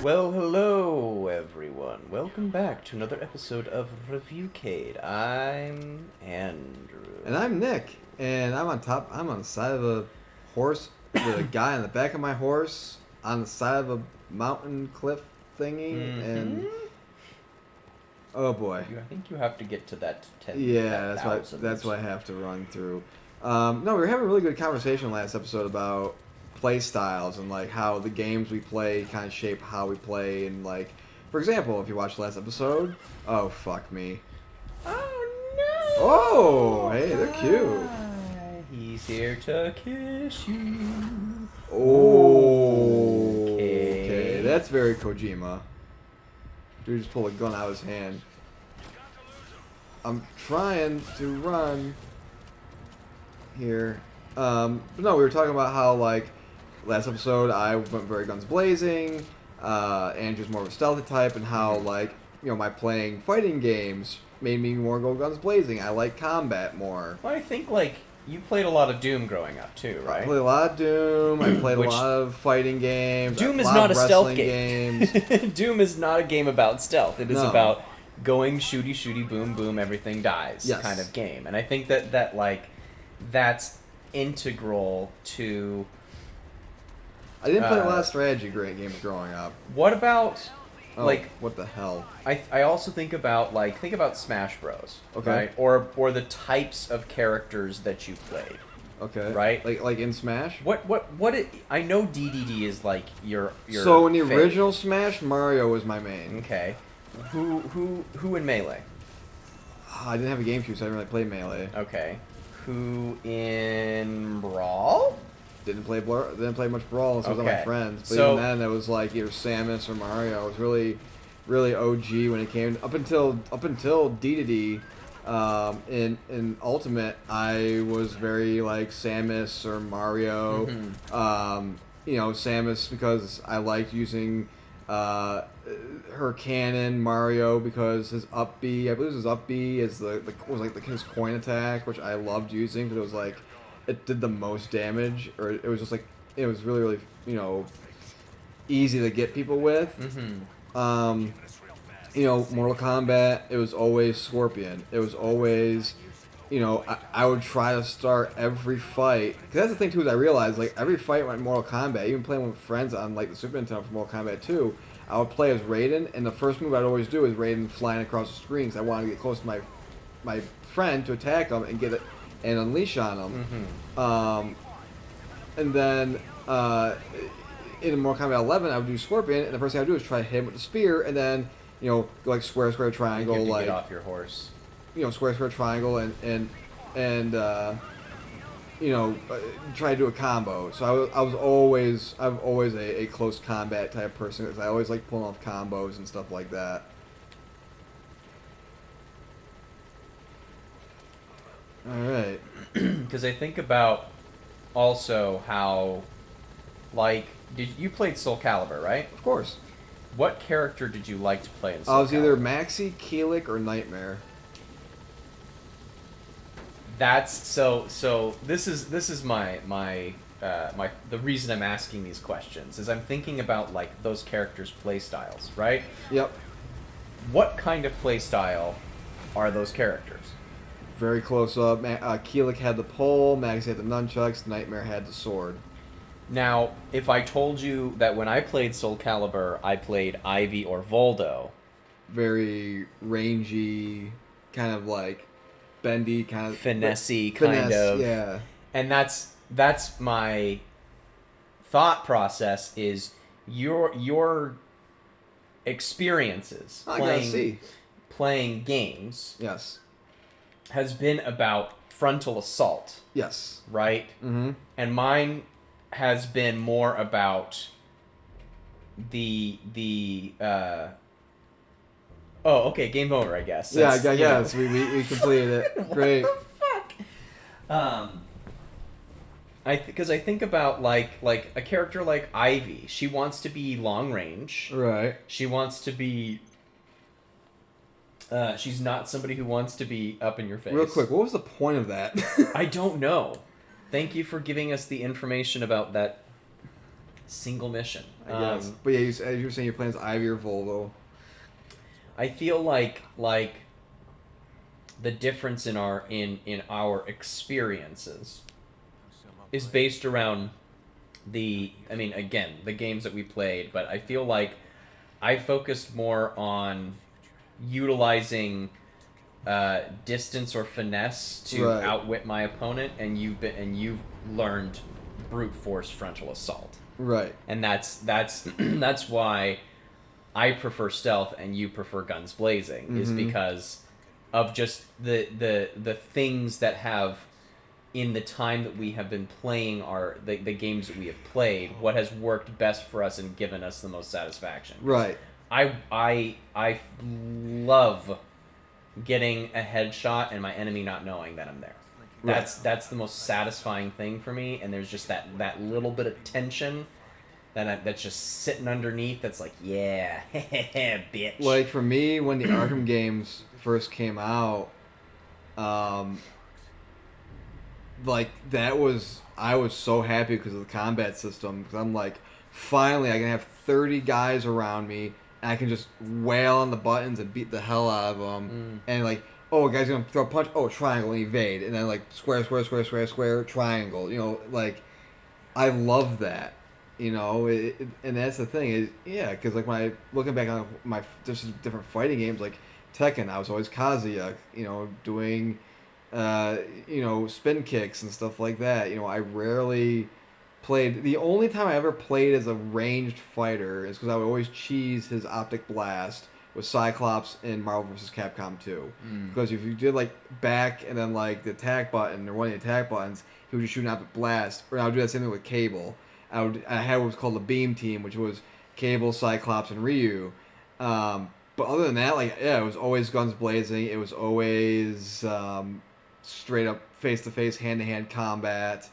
Well, hello everyone. Welcome back to another episode of Reviewcade. I'm Andrew. And I'm Nick, and I'm on top. I'm on the side of a horse with a guy on the back of my horse on the side of a mountain cliff thingy, and oh boy, I think you have to get to that 10. yeah, that that's what I have to run through. No, we were having a really good conversation last episode about play styles and like how the games we play kind of shape how we play, and like, for example, if you watched the last episode, oh fuck me. Oh no! Oh, hey, they're cute. He's here to kiss you. Oh, Okay. that's very Kojima. Dude just pulled a gun out of his hand. I'm trying to run here. But no, we were talking about how, like, last episode I went very guns blazing. Andrew's more of a stealthy type, and how, like, you know, my playing fighting games made me more go guns blazing. I like combat more. Well, I think, like, you played a lot of Doom growing up, too, right? I played a lot of Doom. I played a Which- lot of fighting games. Doom is lot not of a stealth wrestling game. games. Doom is not a game about stealth. It is No. about going shooty shooty boom boom everything dies Yes. kind of game. And I think that like that's integral to I didn't play a lot of strategy great games growing up. what about Oh, like what the hell? I also think about Smash Bros. Okay. Right? Or the types of characters that you played. Okay. Right? Like in Smash? I know DDD is like your So in the fave. original Smash, Mario was my main. Okay. Who in Melee? I didn't have a GameCube, so I didn't really play Melee. Okay. Who in Brawl? Didn't play much Brawl unless it was with Okay. my friends. But So- even then, it was like either Samus or Mario. It was really, really OG when it came up until D. In Ultimate, I was very like Samus or Mario. You know, Samus because I liked using her cannon. Mario because his up B, I believe it was his up B, is was like his coin attack, which I loved using because it was like it did the most damage, or it was just like it was really, really, you know, easy to get people with. You know, Mortal Kombat, it was always Scorpion. It was always, you know, I would try to start every fight. Because that's the thing, too, is I realized, like, every fight in Mortal Kombat, even playing with friends on, like, the Super Nintendo for Mortal Kombat 2, I would play as Raiden, and the first move I'd always do is Raiden flying across the screen, because I wanted to get close to my friend to attack him and get it and unleash on him. And then in Mortal Kombat 11, I would do Scorpion, and the first thing I would do is try to hit him with the spear, and then, you know, go like square, square, triangle, You have to like, get off your horse. you know, square, square, triangle, and you know, try to do a combo. So I'm always a close combat type person, because I always like pulling off combos and stuff like that. All right. Because I think about also how, like, you played Soul Calibur, right? Of course. What character did you like to play in Soul I was either Calibur? Maxi, Keelik, or Nightmare. That's so. This is my the reason I'm asking these questions is I'm thinking about like those characters' play styles, right? Yep. What kind of play style are those characters? Very close up. Keelik had the pole, Maxi had the nunchucks, Nightmare had the sword. Now, if I told you that when I played Soul Calibur, I played Ivy or Voldo, Very rangy, kind of like bendy, kind of finessey finesse, kind of, yeah. and that's my thought process is your experiences I gotta see. playing games Yes. has been about frontal assault, Yes. right? Mm-hmm. And mine has been more about the oh, okay, game over, I guess. Yeah, That's, yes, you know. we completed it. Great. What the fuck? Because I think about like a character like Ivy. She wants to be long range. Right. She wants to be. She's not somebody who wants to be up in your face. Real quick, what was the point of that? I don't know. Thank you for giving us the information about that single mission. I guess. But yeah, as you were saying, your plan is Ivy or Volvo. I feel like the difference in our experiences is based around the games that we played, but I feel like I focused more on utilizing distance or finesse to outwit my opponent, and you've learned brute force frontal assault. Right. And that's that's why I prefer stealth and you prefer guns blazing, is because of just the things that have, in the time that we have been playing the games that we have played, what has worked best for us and given us the most satisfaction. Right. I love getting a headshot and my enemy not knowing that I'm there. That's the most satisfying thing for me, and there's just that little bit of tension that's just sitting underneath. That's like, yeah, bitch. Like for me, when the Arkham games first came out, like I was so happy because of the combat system. Because I'm like, finally, I can have 30 guys around me, and I can just wail on the buttons and beat the hell out of them. And like, oh, a guy's gonna throw a punch. Oh, triangle and evade, and then like square, triangle. You know, like I love that. You know, and that's the thing is, yeah, because like when I looking back on my just different fighting games, like Tekken, I was always Kazuya. You know, doing spin kicks and stuff like that. You know, I rarely played. The only time I ever played as a ranged fighter is because I would always cheese his optic blast with Cyclops in Marvel vs. Capcom 2. Because if you did like back and then like the attack button or one of the attack buttons, he would just shoot an optic blast. Or I would do that same thing with Cable. I had what was called the Beam Team, which was Cable, Cyclops, and Ryu. But other than that, like, yeah, it was always guns blazing. It was always straight up face-to-face, hand-to-hand combat.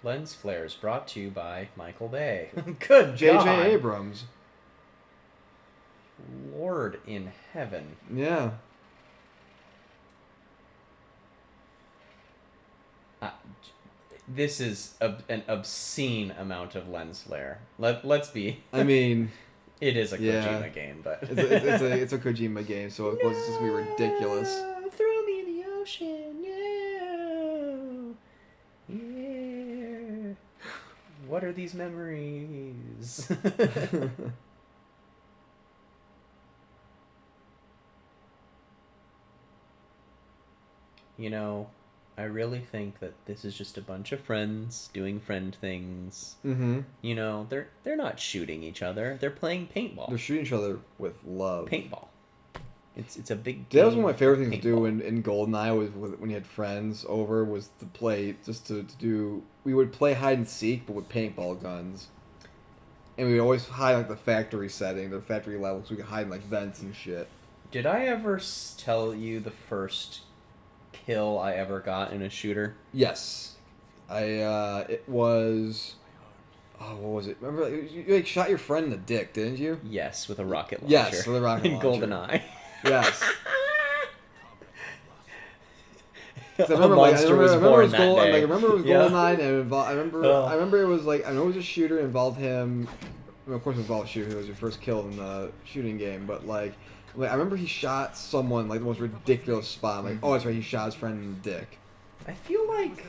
Lens flares brought to you by Michael Bay. Good J.J. Abrams. Lord in heaven. Yeah. This is an obscene amount of lens flare. Let's be. I mean, it is a Kojima game, but it's a Kojima game, so of course it's just gonna be ridiculous. Throw me in the ocean, yeah. What are these memories? You know, I really think that this is just a bunch of friends doing friend things. Mm-hmm. You know, they're not shooting each other. They're playing paintball. They're shooting each other with love. Paintball. It's a big. That was one of my favorite things to do in GoldenEye was when you had friends over, was to play just to do. We would play hide and seek, but with paintball guns. And we would always hide like the factory setting, the factory levels. So we could hide in like vents and shit. Did I ever tell you the first kill I ever got in a shooter? Yes. It was... Oh, what was it? Remember, you like shot your friend in the dick, didn't you? Yes, with a rocket launcher. Yes, with a rocket launcher. In GoldenEye. Yes. I remember, monster was born that day. I remember it was GoldenEye, and I remember it was like, I know it was a shooter, involved him. Well, of course, it involved a shooter. It was your first kill in the shooting game, but like I remember he shot someone like the most ridiculous spot. I'm like, oh, that's right, he shot his friend in the dick. I feel like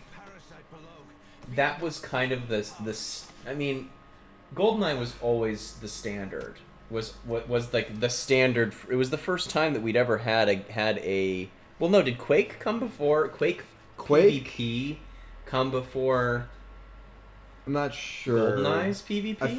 that was kind of this. I mean, GoldenEye was always the standard. Was like the standard. It was the first time that we'd ever had a. Well, no, did Quake come before Quake? PvP come before? I'm not sure. GoldenEye's PvP. I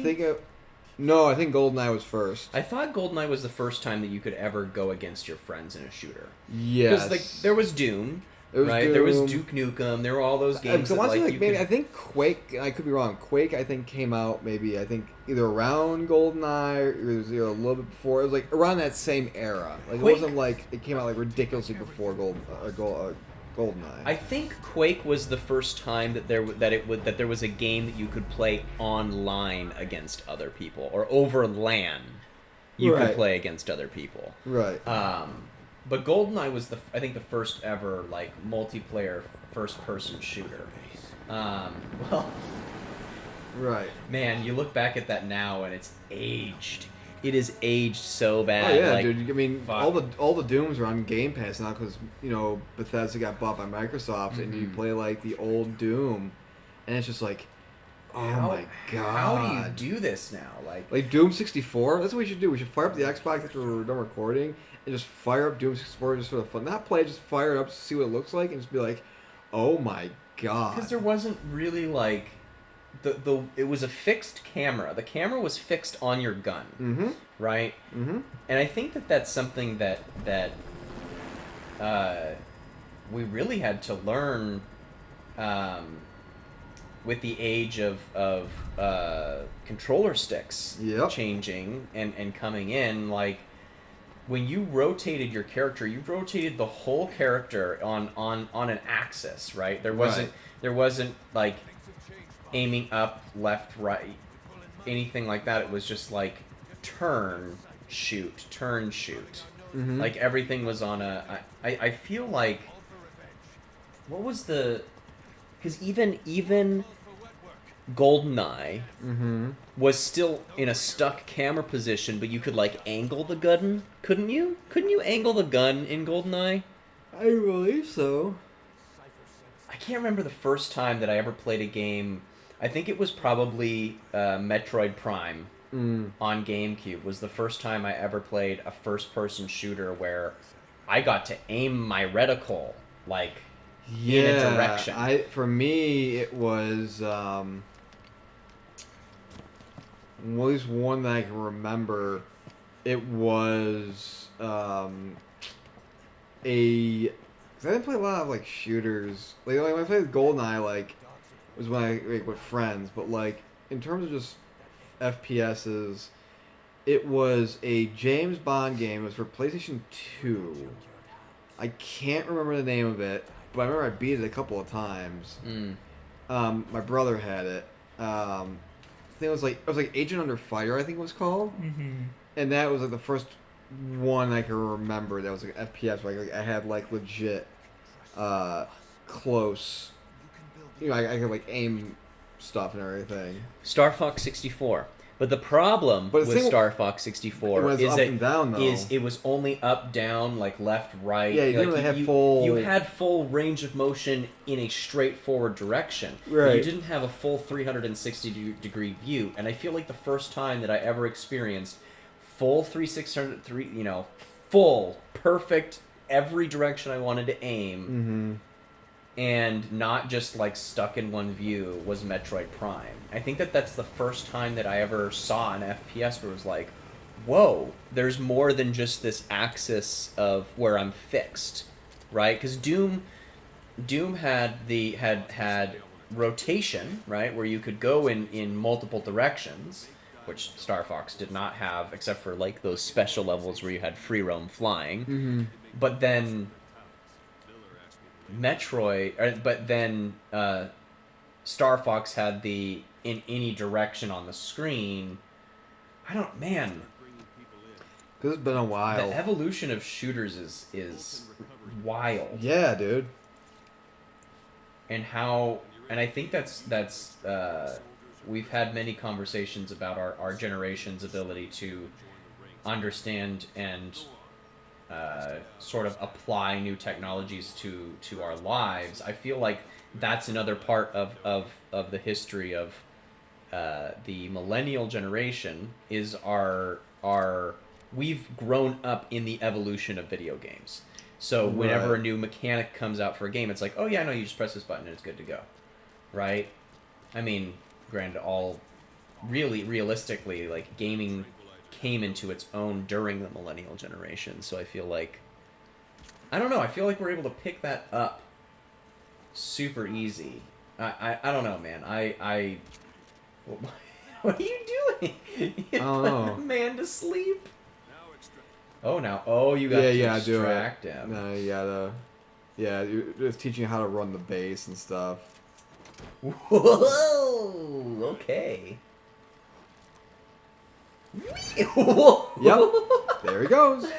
think GoldenEye was first. I thought GoldenEye was the first time that you could ever go against your friends in a shooter. Yes. Because like there was Doom. There was Duke Nukem. There were all those games. I think Quake. I could be wrong. Quake, I think, came out maybe either around GoldenEye or it was either a little bit before. It was like around that same era. Like Quake, it wasn't like it came out like ridiculously before GoldenEye. I think Quake was the first time that there was a game that you could play online against other people, or over LAN. You could play against other people. Right. But GoldenEye was I think the first ever like multiplayer first-person shooter. Well, Right. Man, you look back at that now and it's aged. It is aged so bad. Oh yeah, like, dude. I mean, fuck. all the Dooms are on Game Pass now because Bethesda got bought by Microsoft, and you play like the old Doom, and it's just like, oh my god. How do you do this now? Like Doom 64. That's what we should do. We should fire up the Xbox after we're done recording, and just fire up Doom 64 just for the fun. Not play, just fire it up to see what it looks like, and just be like, oh my god. Because there wasn't really like. It was a fixed camera. The camera was fixed on your gun, right? Mm-hmm. And I think that's something that we really had to learn with the age of controller sticks changing and coming in. Like when you rotated your character, you rotated the whole character on an axis, right? There wasn't like aiming up, left, right, anything like that. It was just like turn, shoot. Mm-hmm. Like everything was on a. I feel like. What was the? Because even GoldenEye was still in a stuck camera position, but you could like angle the gun, couldn't you? Couldn't you angle the gun in GoldenEye? I believe so. I can't remember the first time that I ever played a game. I think it was probably Metroid Prime on GameCube was the first time I ever played a first-person shooter where I got to aim my reticle like in a direction. For me, it was at least one that I can remember. It was I didn't play a lot of like shooters. Like when I played GoldenEye, like was when I with friends. But like in terms of just FPSs, it was a James Bond game. It was for PlayStation 2. I can't remember the name of it, but I remember I beat it a couple of times. My brother had it. I think it was like Agent Under Fire, I think it was called. And that was like the first one I can remember that was like FPS. Like I had like legit close. I could like aim stuff and everything. Star Fox 64. But the problem with Star Fox 64 is it was only up, down, like left, right. Yeah, you like, really had full. You had full range of motion in a straightforward direction. Right. You didn't have a full 360-degree view, and I feel like the first time that I ever experienced full 360, full perfect every direction I wanted to aim. And not just like stuck in one view was Metroid Prime. I think that's the first time that I ever saw an FPS where it was like, whoa, there's more than just this axis of where I'm fixed, right? Because Doom had had rotation, right, where you could go in multiple directions, which Star Fox did not have, except for like those special levels where you had free roam flying. But then Star Fox had the in any direction on the screen. Man. Because it's been a while. The evolution of shooters is wild. Yeah, dude. And I think that's we've had many conversations about our generation's ability to understand and sort of apply new technologies to our lives. I feel like that's another part of the history of the millennial generation is our we've grown up in the evolution of video games. So whenever a new mechanic comes out for a game, it's like, oh yeah, no, you just press this button and it's good to go, right? I mean, granted, all really realistically, like gaming came into its own during the millennial generation. So I feel like, I don't know, I feel like we're able to pick that up super easy. I don't know, man. What are you doing? You put the man to sleep. Oh, you got to distract him. No, you gotta. Yeah, it's teaching you how to run the base and stuff. Whoa! Okay. Yep. There he goes.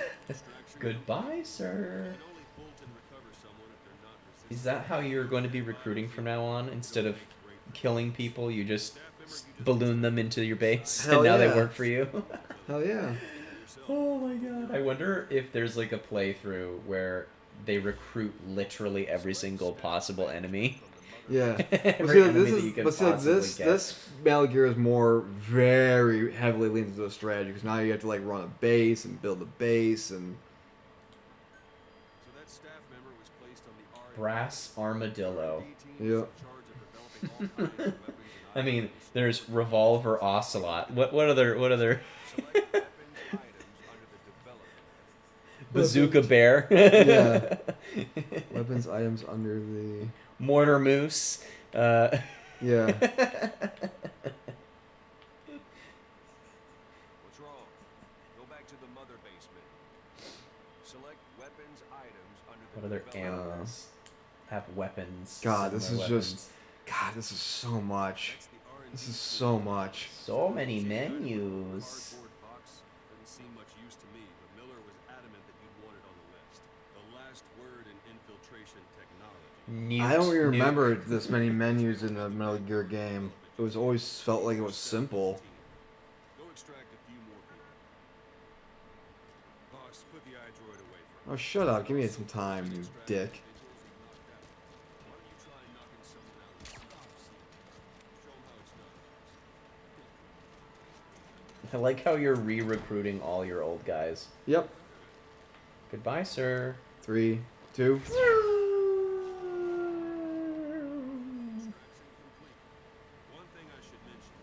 Goodbye, sir. Is that how you're going to be recruiting from now on? Instead of killing people, you just balloon them into your base, Hell and now they yeah. work for you. Hell yeah. Oh my god. I wonder if there's like a playthrough where they recruit literally every single possible enemy. Yeah. Every enemy that you can possibly get. This Metal Gear is more very heavily leans into the strategy because now you have to like run a base and build a base and. Brass Armadillo. Yep. I mean, there's Revolver Ocelot. What other Bazooka Bear. Yeah. Weapons items under the. Mortar Moose. Yeah. What's wrong? Go back to the mother basement. Select weapons items under the What other development. animals have weapons? God, this similar is weapons? just. God, this is so much. That's the R&D This is so much. So many menus. Cardboard box doesn't seem much use to me, but Miller was adamant that you'd want it on the list. The last word in infiltration technology. I don't even remember this many menus in a Metal Gear game. It was always felt like it was simple. Go extract a few more people. Boss, put the iDroid away for Oh, shut up. Give me some time, you dick. Why don't you try knocking someone out of the cops? Show 'em how it's done. I like how you're re-recruiting all your old guys. Yep. Goodbye, sir. 3, 2. One thing I should mention.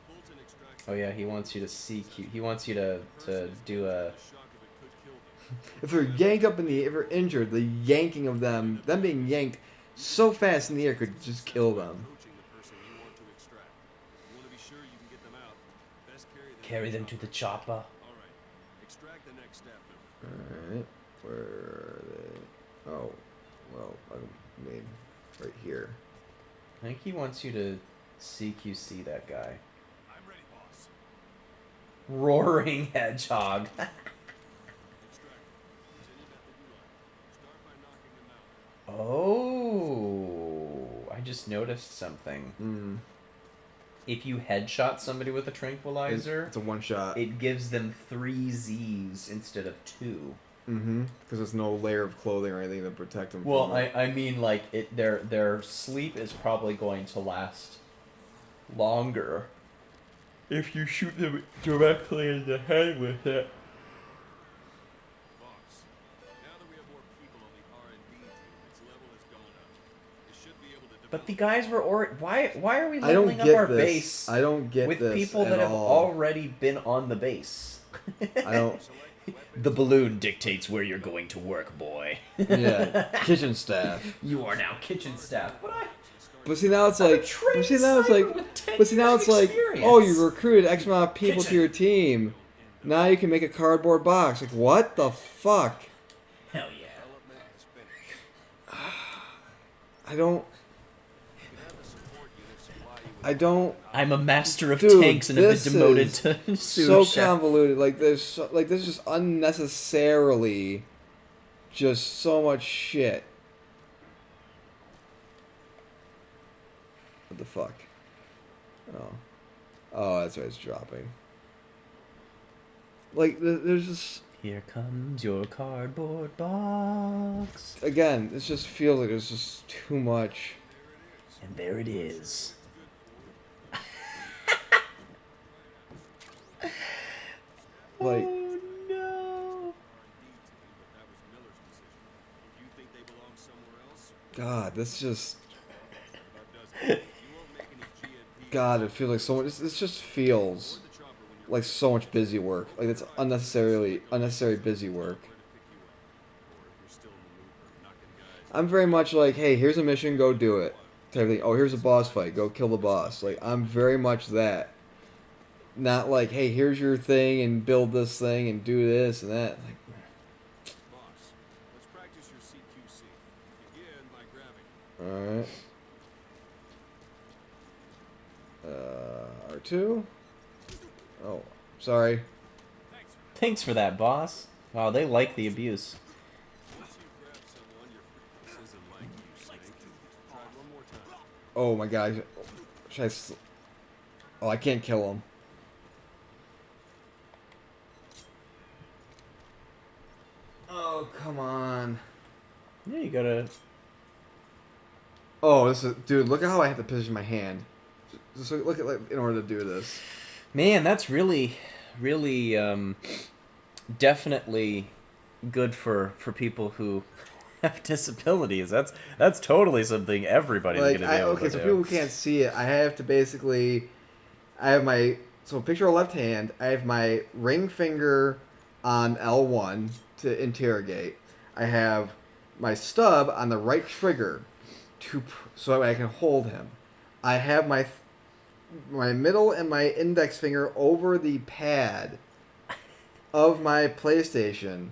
Fulton extraction. Oh yeah, he wants you to CQ. He wants you to do a. The shock of it could kill them. If they're yanked up in the if they're injured, the yanking of them being yanked so fast in the air could just kill them. Approaching the person you want to extract. You want to be sure you can get them out. Best Carry them to the chopper. All right. Extract the next staff member. Alright. Where are they? Oh. Well, I mean, right here. I think he wants you to CQC that guy. I'm ready, boss. Roaring Hedgehog. Extract. Use any method you like. Start by knocking them out. Oh, I just noticed something. Hmm. If you headshot somebody with a tranquilizer, It's a one shot. it gives them 3 Z's instead of 2. Mm-hmm. Because there's no layer of clothing or anything to protect them Well, from it. I mean, like their sleep is probably going to last longer if you shoot them directly in the head with it. Boss, now that we have more people on the R&D team, its level has gone up. They should be able to But the develop- guys were why are we I don't leveling up get our this. base I don't get with this people at that have all. already been on the base? I don't. Select weapons. The balloon dictates where you're going to work, boy. Yeah. Kitchen staff. You are now kitchen staff. But But see now it's I'm a like. trained But see now it's sniper like. with 10 But see now years it's of like. experience. Oh, you recruited X amount of people to Kitchen. your team. Now you can make a cardboard box. Like what the fuck? Hell yeah. Development is finished. I don't. You can have the support unit supply you with I don't. I'm a master of Dude, tanks and have this been demoted is to sous So chef. convoluted. Like there's just unnecessarily, just so much shit. What the fuck? Oh, oh, that's right. It's dropping. Like there's just Here comes your cardboard box. again. It just feels like there's just too much. And there it is. Like Oh no. R&D team, but that was Miller's decision. Do you think they belong somewhere else? God, this just About does it? You won't make any GMP. God. It feels like so much. This just feels Board the chopper when you're like so much busy work. Like it's unnecessary busy work. where to pick you up. Or if you're still in the mood for knocking guys. I'm very much like, hey, here's a mission, go do it. Type of thing. Oh, here's a boss fight, go kill the boss. Like I'm very much that. Not like, hey, here's your thing and build this thing and do this and that. Like, Boss, let's practice your CQC. Begin by grabbing. alright. R2? Oh, sorry. Thanks for that, boss. Wow, they like the abuse. Once you've grabbed someone, your frequency isn't like you, Snake. Try one more time. Oh my god. Should I Oh, I can't kill him. Oh, come on. Yeah, you gotta. Oh, this is... Dude, look at how I have to position my hand. Just look at, like, in order to do this. Man, that's really, really, definitely good for people who have disabilities. That's totally something everybody's Like, gonna be able okay, to so do. people who can't see it, I have to basically... I have my... So picture a left hand. I have my ring finger on L1 to interrogate. I have my stub on the right trigger so I can hold him. I have my middle and my index finger over the pad of my PlayStation.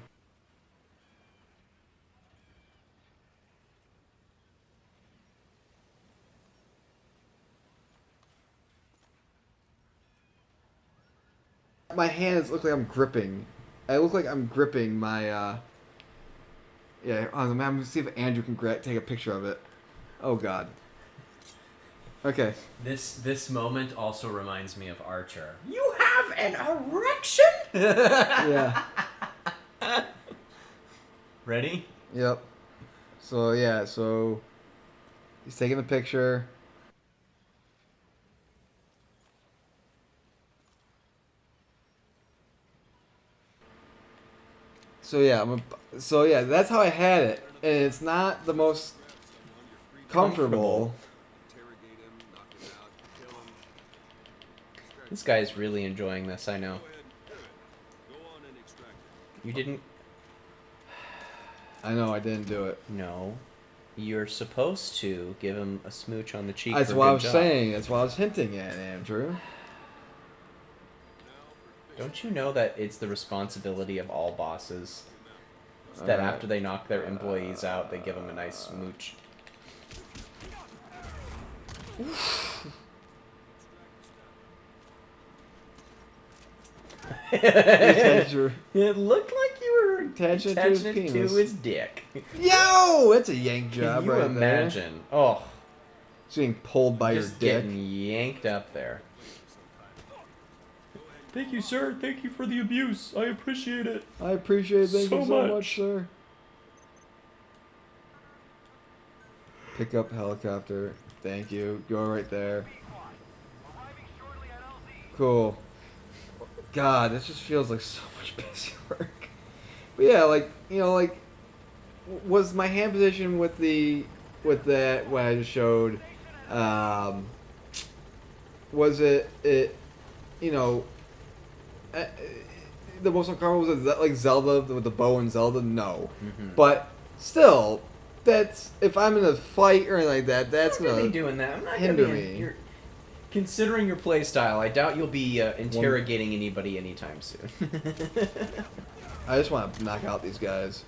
My hands look like I'm gripping. I look like I'm gripping my. Yeah, I'm gonna see if Andrew can take a picture of it. Oh God. Okay. This moment also reminds me of Archer. You have an erection. Yeah. Ready? Yep. So yeah, so he's taking the picture. So yeah, that's how I had it, and it's not the most comfortable. Interrogate him, knock him out, kill him. This guy's really enjoying this. I know. Go ahead, do it. Go on and extract it. You didn't. I know I didn't do it. No. You're supposed to give him a smooch on the cheek. That's for what I good was job. saying. That's what I was hinting at, Andrew. Don't you know that it's the responsibility of all bosses that Alright. after they knock their employees out, they give them a nice smooch? Attention. It looked like you were Attaching attaching it to his it to penis. his dick. Yo, that's a yank job Can you right imagine? Oh, there. It's being pulled by just your dick. getting yanked up there. Thank you, sir. Thank you for the abuse. I appreciate it. I appreciate it. Thank So you so much. much, sir. Pick up helicopter. Thank you. Go right there. Cool. God, this just feels like so much busy work. But yeah, like, you know, like, was my hand position with that what I just showed, was it, you know, the most uncomfortable was it like Zelda with the bow and Zelda? No. But still, that's, if I'm in a fight or anything like that, that's I'm not gonna gonna be doing that. I'm not hinder gonna be, me. You're, considering your play style, I doubt you'll be interrogating anybody anytime soon. I just want to knock out these guys.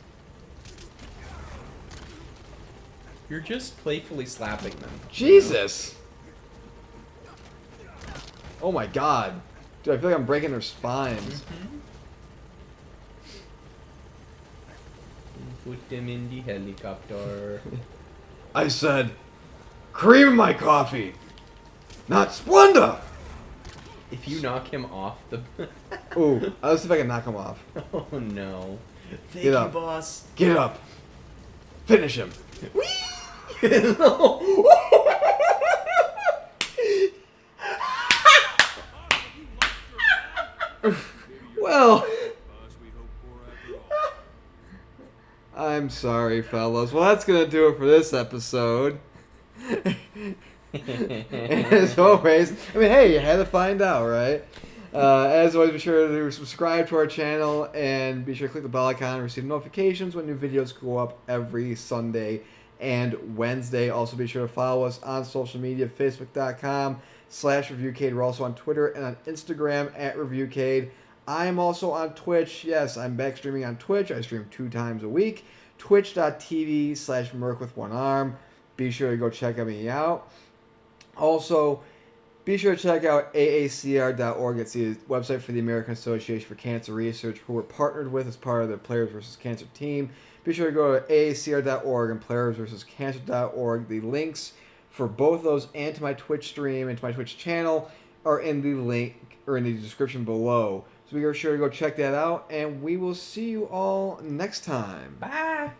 You're just playfully slapping them. Jesus! Oh my God. Dude, I feel like I'm breaking their spines. Put them in the helicopter. I said, cream in my coffee, not Splenda! If you knock him off the... Ooh, let's see if I can knock him off. Oh no. Thank Get you, up. boss. Get up. Finish him. Well, Boss we hope for after all. I'm sorry, fellas. Well, that's going to do it for this episode. As always, I mean, hey, you had to find out, right? As always, be sure to subscribe to our channel and be sure to click the bell icon to receive notifications when new videos go up every Sunday and Wednesday. Also, be sure to follow us on social media, facebook.com/ReviewCade. We're also on Twitter and on Instagram @ReviewCade. I am also on Twitch. Yes, I'm back streaming on Twitch. I stream 2 times a week. Twitch.tv/Merc with one arm. Be sure to go check me out. Also, be sure to check out AACR.org. It's the website for the American Association for Cancer Research, who we're partnered with as part of the Players vs. Cancer team. Be sure to go to AACR.org and Players vs. Cancer.org. The links for both those and to my Twitch stream and to my Twitch channel are in the link or in the description below. So be sure to go check that out, and we will see you all next time. Bye.